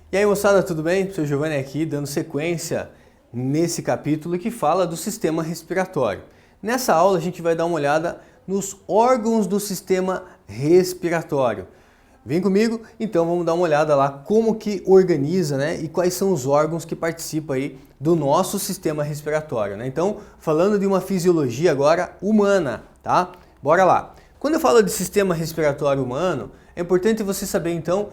E aí, moçada, tudo bem? Sou Giovanni aqui, dando sequência nesse capítulo que fala do sistema respiratório. Nessa aula a gente vai dar uma olhada nos órgãos do sistema respiratório. Vem comigo? Então vamos dar uma olhada lá como que organiza, né? E quais são os órgãos que participam aí do nosso sistema respiratório, né? Então, falando de uma fisiologia agora humana, tá? Bora lá. Quando eu falo de sistema respiratório humano, é importante você saber então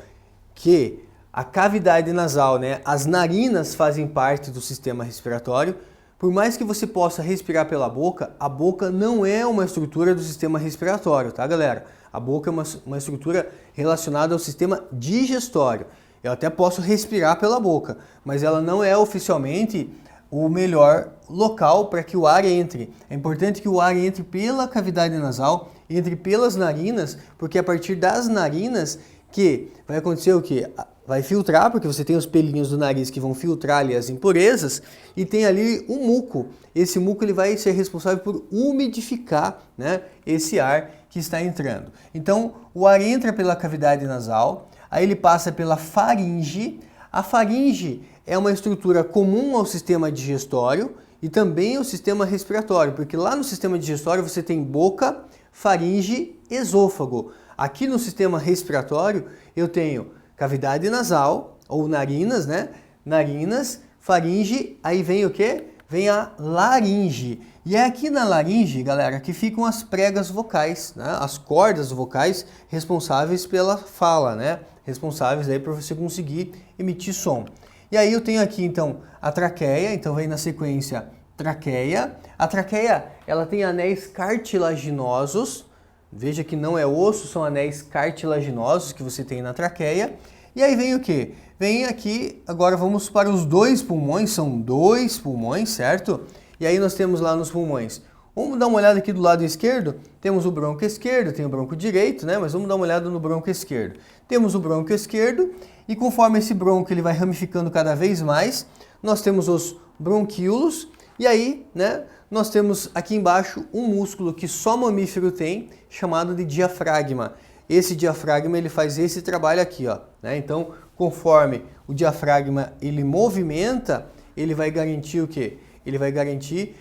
que a cavidade nasal, né, as narinas fazem parte do sistema respiratório. Por mais que você possa respirar pela boca, a boca não é uma estrutura do sistema respiratório, tá, galera? A boca é uma estrutura relacionada ao sistema digestório. Eu até posso respirar pela boca, mas ela não é oficialmente o melhor local para que o ar entre. É importante que o ar entre pela cavidade nasal, entre pelas narinas, porque é a partir das narinas que vai acontecer o quê? Vai filtrar, porque você tem os pelinhos do nariz que vão filtrar ali as impurezas, e tem ali um muco. Esse muco ele vai ser responsável por umidificar, né, esse ar que está entrando. Então, o ar entra pela cavidade nasal, aí ele passa pela faringe. A faringe é uma estrutura comum ao sistema digestório e também ao sistema respiratório, porque lá no sistema digestório você tem boca, faringe, esôfago. Aqui no sistema respiratório eu tenho cavidade nasal, ou narinas, né? Narinas, faringe, aí vem o quê? Vem a laringe. E é aqui na laringe, galera, que ficam as pregas vocais, né? As cordas vocais responsáveis pela fala, né? Responsáveis aí para você conseguir emitir som. E aí eu tenho aqui, então, a traqueia, então vem na sequência traqueia. A traqueia, ela tem anéis cartilaginosos. Veja que não é osso, são anéis cartilaginosos que você tem na traqueia. E aí vem o quê? Vem aqui, agora vamos para os dois pulmões, são dois pulmões, certo? E aí nós temos lá nos pulmões. Vamos dar uma olhada aqui do lado esquerdo. Temos o bronco esquerdo, tem o bronco direito, né? Mas vamos dar uma olhada no bronco esquerdo. Temos o bronco esquerdo e conforme esse bronco ele vai ramificando cada vez mais, nós temos os bronquíolos. E aí, né, nós temos aqui embaixo um músculo que só mamífero tem, chamado de diafragma. Esse diafragma ele faz esse trabalho aqui, ó, né? Então, conforme o diafragma ele movimenta, ele vai garantir o quê? Ele vai garantir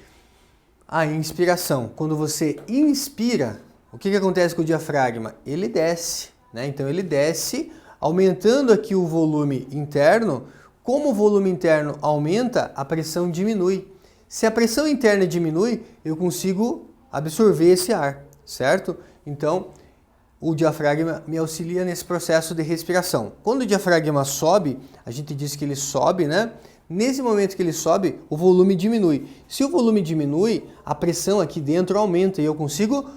a inspiração. Quando você inspira, o que acontece com o diafragma? Ele desce, né? Então ele desce, aumentando aqui o volume interno. Como o volume interno aumenta, a pressão diminui. Se a pressão interna diminui, eu consigo absorver esse ar, certo? Então, o diafragma me auxilia nesse processo de respiração. Quando o diafragma sobe, a gente diz que ele sobe, né? Nesse momento que ele sobe, o volume diminui. Se o volume diminui, a pressão aqui dentro aumenta e eu consigo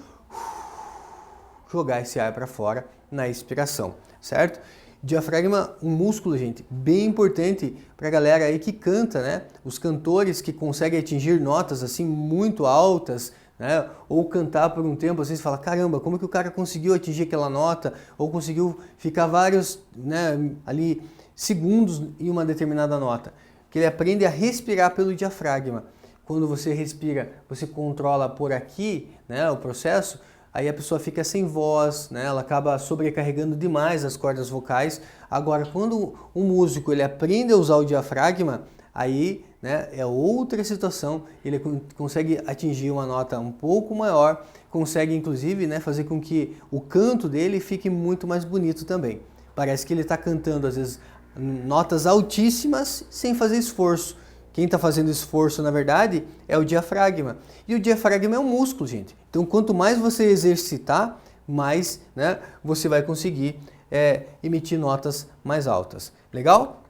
jogar esse ar para fora na expiração, certo? Diafragma, um músculo, gente, bem importante para a galera aí que canta, né? Os cantores que conseguem atingir notas assim muito altas, né? Ou cantar por um tempo, às vezes fala, caramba, como que o cara conseguiu atingir aquela nota? Ou conseguiu ficar vários, né, ali segundos em uma determinada nota. Que ele aprende a respirar pelo diafragma. Quando você respira, você controla por aqui, né, o processo. Aí a pessoa fica sem voz, né? Ela acaba sobrecarregando demais as cordas vocais. Agora, quando um músico ele aprende a usar o diafragma, aí, né, é outra situação. Ele consegue atingir uma nota um pouco maior, consegue inclusive, né, fazer com que o canto dele fique muito mais bonito também. Parece que ele está cantando às vezes notas altíssimas sem fazer esforço. Quem está fazendo esforço, na verdade, é o diafragma. E o diafragma é um músculo, gente. Então, quanto mais você exercitar, mais, né, você vai conseguir emitir notas mais altas. Legal?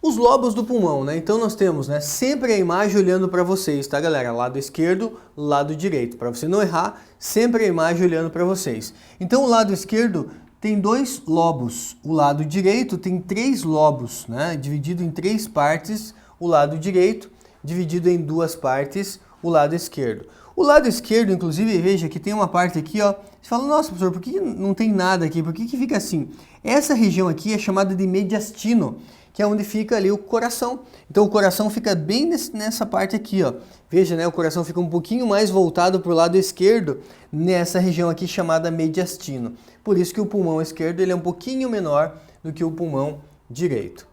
Os lobos do pulmão, né? Então, nós temos, né, sempre a imagem olhando para vocês, tá, galera? Lado esquerdo, lado direito. Para você não errar, sempre a imagem olhando para vocês. Então, o lado esquerdo tem dois lobos. O lado direito tem 3 lobos, né? Dividido em 3 partes. O lado direito, dividido em 2 partes, o lado esquerdo. O lado esquerdo, inclusive, veja que tem uma parte aqui, ó. Você fala, nossa, professor, por que não tem nada aqui? Por que fica assim? Essa região aqui é chamada de mediastino, que é onde fica ali o coração. Então o coração fica bem nessa parte aqui, ó. Veja, né? O coração fica um pouquinho mais voltado para o lado esquerdo, nessa região aqui chamada mediastino. Por isso que o pulmão esquerdo ele é um pouquinho menor do que o pulmão direito.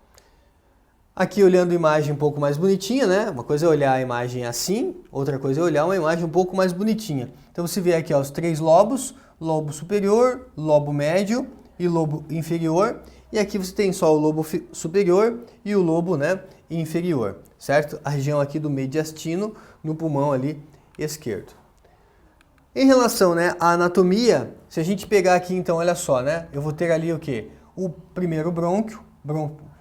Aqui olhando a imagem um pouco mais bonitinha, né? Uma coisa é olhar a imagem assim, outra coisa é olhar uma imagem um pouco mais bonitinha. Então você vê aqui ó, os 3 lobos, lobo superior, lobo médio e lobo inferior. E aqui você tem só o lobo superior e o lobo, né, inferior, certo? A região aqui do mediastino no pulmão ali esquerdo. Em relação, né, à anatomia, se a gente pegar aqui então, olha só, né? Eu vou ter ali o quê? O primeiro brônquio,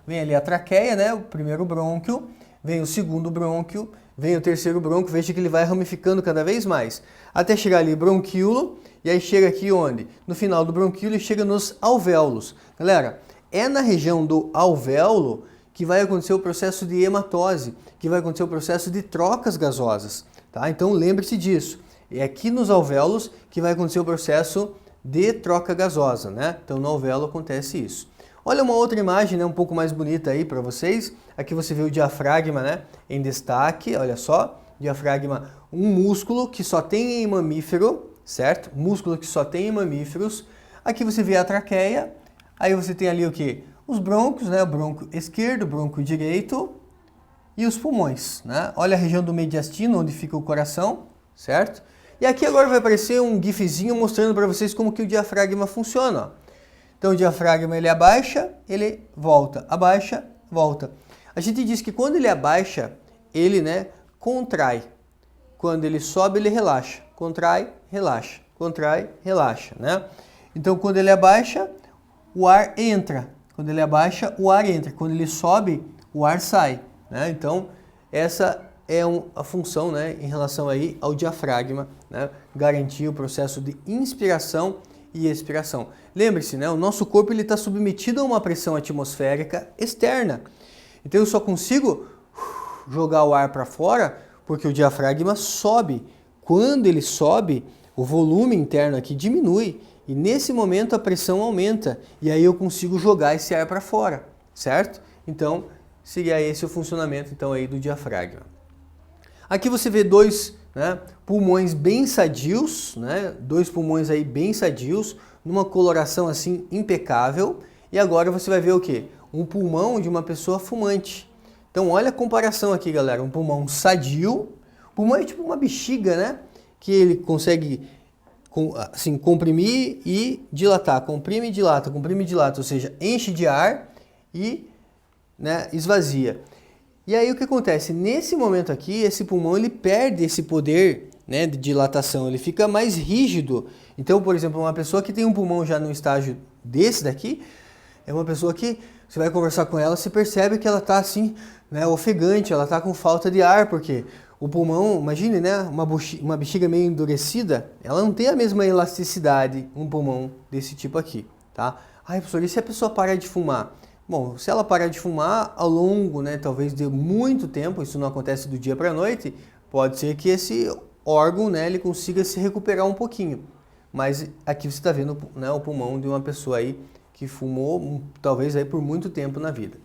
vem ali a traqueia, né? O primeiro brônquio, vem o segundo brônquio, vem o terceiro brônquio, veja que ele vai ramificando cada vez mais, até chegar ali bronquíolo, e aí chega aqui onde? No final do bronquíolo e chega nos alvéolos. Galera, é na região do alvéolo que vai acontecer o processo de hematose, que vai acontecer o processo de trocas gasosas, tá? Então lembre-se disso. É aqui nos alvéolos que vai acontecer o processo de troca gasosa, né? Então no alvéolo acontece isso. Olha uma outra imagem, né, um pouco mais bonita aí para vocês. Aqui você vê o diafragma, né, em destaque, olha só. Diafragma, um músculo que só tem em mamífero, certo? Músculo que só tem em mamíferos. Aqui você vê a traqueia. Aí você tem ali o que? Os brônquios, né, o brônquio esquerdo, o brônquio direito e os pulmões, né? Olha a região do mediastino, onde fica o coração, certo? E aqui agora vai aparecer um gifzinho mostrando para vocês como que o diafragma funciona, ó. Então o diafragma ele abaixa, ele volta, abaixa, volta. A gente diz que quando ele abaixa, ele, né, contrai. Quando ele sobe, ele relaxa. Contrai, relaxa. Contrai, relaxa, né? Então quando ele abaixa, o ar entra. Quando ele abaixa, o ar entra. Quando ele sobe, o ar sai, né? Então essa é a função, né, em relação aí ao diafragma, né? Garantir o processo de inspiração e expiração. Lembre-se, né, o nosso corpo está submetido a uma pressão atmosférica externa. Então eu só consigo jogar o ar para fora porque o diafragma sobe. Quando ele sobe, o volume interno aqui diminui e nesse momento a pressão aumenta e aí eu consigo jogar esse ar para fora, certo? Então seria esse o funcionamento então aí do diafragma. Aqui você vê dois, né, pulmões bem sadios, né, dois pulmões aí bem sadios, numa coloração assim impecável. E agora você vai ver o que? Um pulmão de uma pessoa fumante. Então olha a comparação aqui, galera. Um pulmão sadio, pulmão é tipo uma bexiga, né, que ele consegue assim comprimir e dilatar, comprime e dilata, ou seja, enche de ar e, né, esvazia. E aí o que acontece? Nesse momento aqui, esse pulmão ele perde esse poder, né, de dilatação, ele fica mais rígido. Então, por exemplo, uma pessoa que tem um pulmão já no estágio desse daqui, é uma pessoa que você vai conversar com ela, você percebe que ela está assim, né, ofegante, ela está com falta de ar, porque o pulmão, imagine, né, uma bexiga meio endurecida, ela não tem a mesma elasticidade, um pulmão desse tipo aqui, tá? Ai, professor, e se a pessoa parar de fumar? Bom, se ela parar de fumar ao longo, né, talvez de muito tempo, isso não acontece do dia para a noite, pode ser que esse órgão, né, ele consiga se recuperar um pouquinho. Mas aqui você está vendo, né, o pulmão de uma pessoa aí que fumou talvez aí por muito tempo na vida.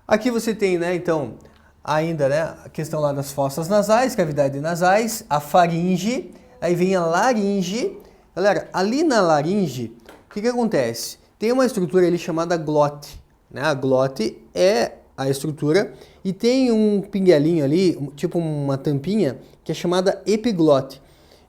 Aqui você tem, né, então, ainda, né, a questão lá das fossas nasais, cavidades nasais, a faringe, aí vem a laringe. Galera, ali na laringe, o que acontece? Tem uma estrutura ali chamada glote, né? A glote é a estrutura e tem um pinguelinho ali, tipo uma tampinha, que é chamada epiglote.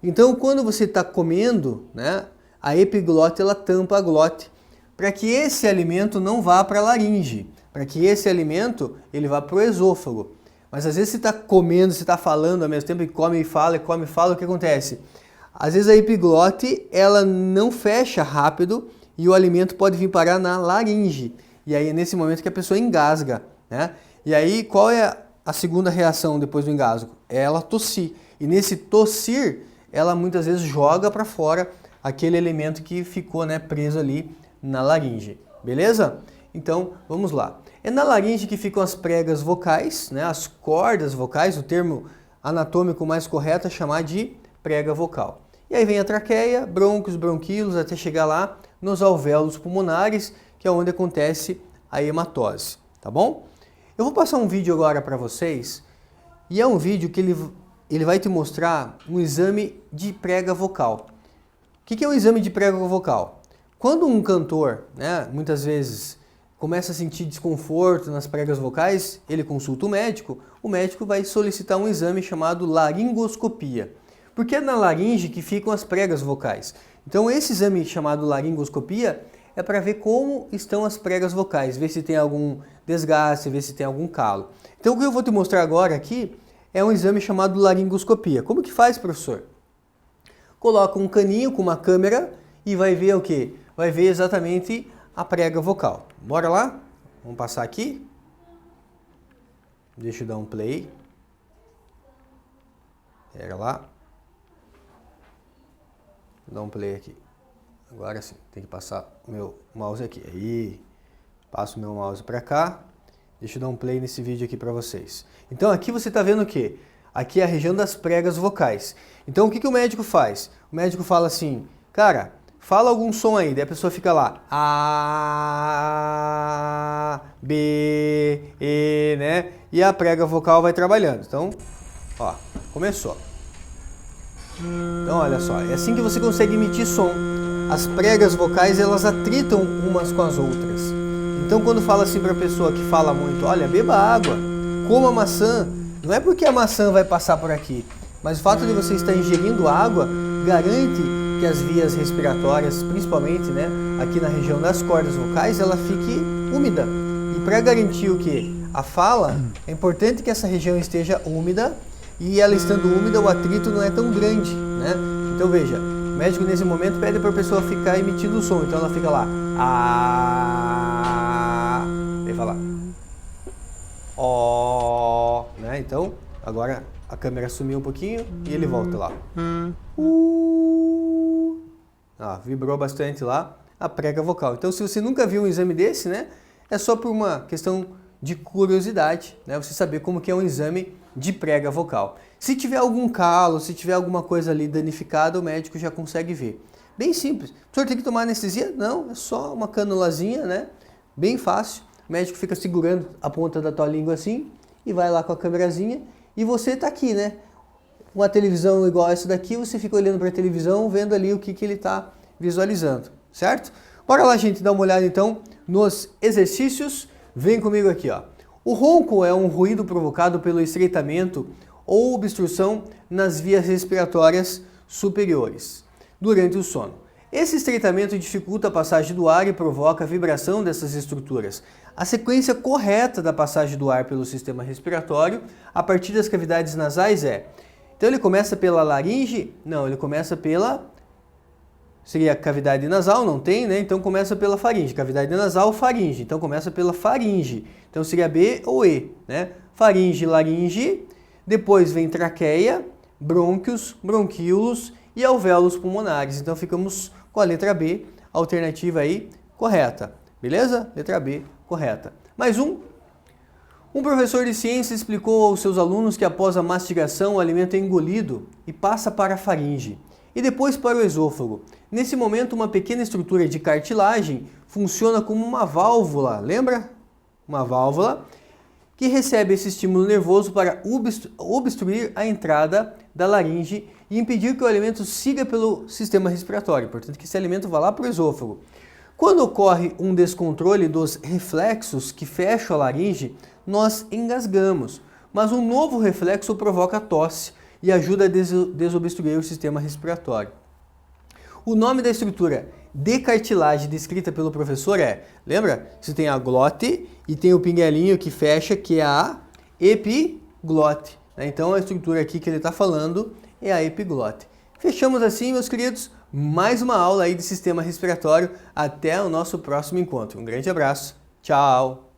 Então, quando você está comendo, né, a epiglote ela tampa a glote, para que esse alimento não vá para a laringe, para que esse alimento ele vá para o esôfago. Mas às vezes você está comendo, você está falando ao mesmo tempo e come e fala, o que acontece? Às vezes a epiglote ela não fecha rápido e o alimento pode vir parar na laringe. E aí é nesse momento que a pessoa engasga, né? E aí qual é a segunda reação depois do engasgo? É ela tossir. E nesse tossir, ela muitas vezes joga para fora aquele elemento que ficou, né, preso ali na laringe. Beleza? Então, vamos lá. É na laringe que ficam as pregas vocais, né, as cordas vocais, o termo anatômico mais correto é chamar de prega vocal. E aí vem a traqueia, brônquios, bronquíolos, até chegar lá nos alvéolos pulmonares, que é onde acontece a hematose, tá bom? Eu vou passar um vídeo agora para vocês, e é um vídeo que ele vai te mostrar um exame de prega vocal. O que é um exame de prega vocal? Quando um cantor, né, muitas vezes começa a sentir desconforto nas pregas vocais, ele consulta o médico vai solicitar um exame chamado laringoscopia. Porque é na laringe que ficam as pregas vocais. Então esse exame chamado laringoscopia é para ver como estão as pregas vocais, ver se tem algum desgaste, ver se tem algum calo. Então o que eu vou te mostrar agora aqui é um exame chamado laringoscopia. Como que faz, professor? Coloca um caninho com uma câmera e vai ver o quê? Vai ver exatamente a prega vocal. Bora lá? Vamos passar aqui. Deixa eu dar um play. Pera lá. Vou dar um play aqui. Agora sim, tem que passar o meu mouse aqui. Aí, passo o meu mouse para cá. Deixa eu dar um play nesse vídeo aqui para vocês. Então aqui você está vendo o quê? Aqui é a região das pregas vocais. Então o que o médico faz? O médico fala assim, cara, fala algum som aí. Daí a pessoa fica lá, A, B, E, né? E a prega vocal vai trabalhando. Então, ó, começou. Então olha só, é assim que você consegue emitir som. As pregas vocais, elas atritam umas com as outras. Então quando fala assim para a pessoa que fala muito, olha, beba água, coma maçã, não é porque a maçã vai passar por aqui, mas o fato de você estar ingerindo água garante que as vias respiratórias, principalmente, né, aqui na região das cordas vocais, ela fique úmida. E para garantir o quê? A fala, é importante que essa região esteja úmida, e ela estando úmida, o atrito não é tão grande, né? Então veja, o médico nesse momento pede para a pessoa ficar emitindo o som, então ela fica lá, A, e fala, O, né? Então, agora a câmera sumiu um pouquinho e ele volta lá. Vibrou bastante lá a prega vocal. Então, se você nunca viu um exame desse, né? É só por uma questão de curiosidade, né? Você saber como que é um exame de prega vocal. Se tiver algum calo, se tiver alguma coisa ali danificada, o médico já consegue ver. Bem simples. O senhor tem que tomar anestesia? Não, é só uma canulazinha, né? Bem fácil. O médico fica segurando a ponta da tua língua assim e vai lá com a câmerazinha e você tá aqui, né? Uma televisão igual essa daqui, você fica olhando para a televisão, vendo ali o que ele está visualizando, certo? Bora lá, gente, dar uma olhada então nos exercícios. Vem comigo aqui, ó. O ronco é um ruído provocado pelo estreitamento ou obstrução nas vias respiratórias superiores durante o sono. Esse estreitamento dificulta a passagem do ar e provoca a vibração dessas estruturas. A sequência correta da passagem do ar pelo sistema respiratório a partir das cavidades nasais é... Então ele começa pela laringe? Não, ele começa pela... Seria cavidade nasal, não tem, né? Então começa pela faringe. Cavidade nasal, faringe. Então começa pela faringe. Então seria B ou E, né? Faringe, laringe. Depois vem traqueia, brônquios, bronquíolos e alvéolos pulmonares. Então ficamos com a letra B, alternativa aí correta. Beleza? Letra B, correta. Mais um. Um professor de ciência explicou aos seus alunos que após a mastigação o alimento é engolido e passa para a faringe e depois para o esôfago. Nesse momento, uma pequena estrutura de cartilagem funciona como uma válvula, lembra? Uma válvula que recebe esse estímulo nervoso para obstruir a entrada da laringe e impedir que o alimento siga pelo sistema respiratório, portanto que esse alimento vá lá para o esôfago. Quando ocorre um descontrole dos reflexos que fecham a laringe, nós engasgamos, mas um novo reflexo provoca tosse e ajuda a desobstruir o sistema respiratório. O nome da estrutura de cartilagem descrita pelo professor é, lembra? Você tem a glote e tem o pinguelinho que fecha, que é a epiglote. Então a estrutura aqui que ele está falando é a epiglote. Fechamos assim, meus queridos, mais uma aula aí de sistema respiratório. Até o nosso próximo encontro. Um grande abraço. Tchau!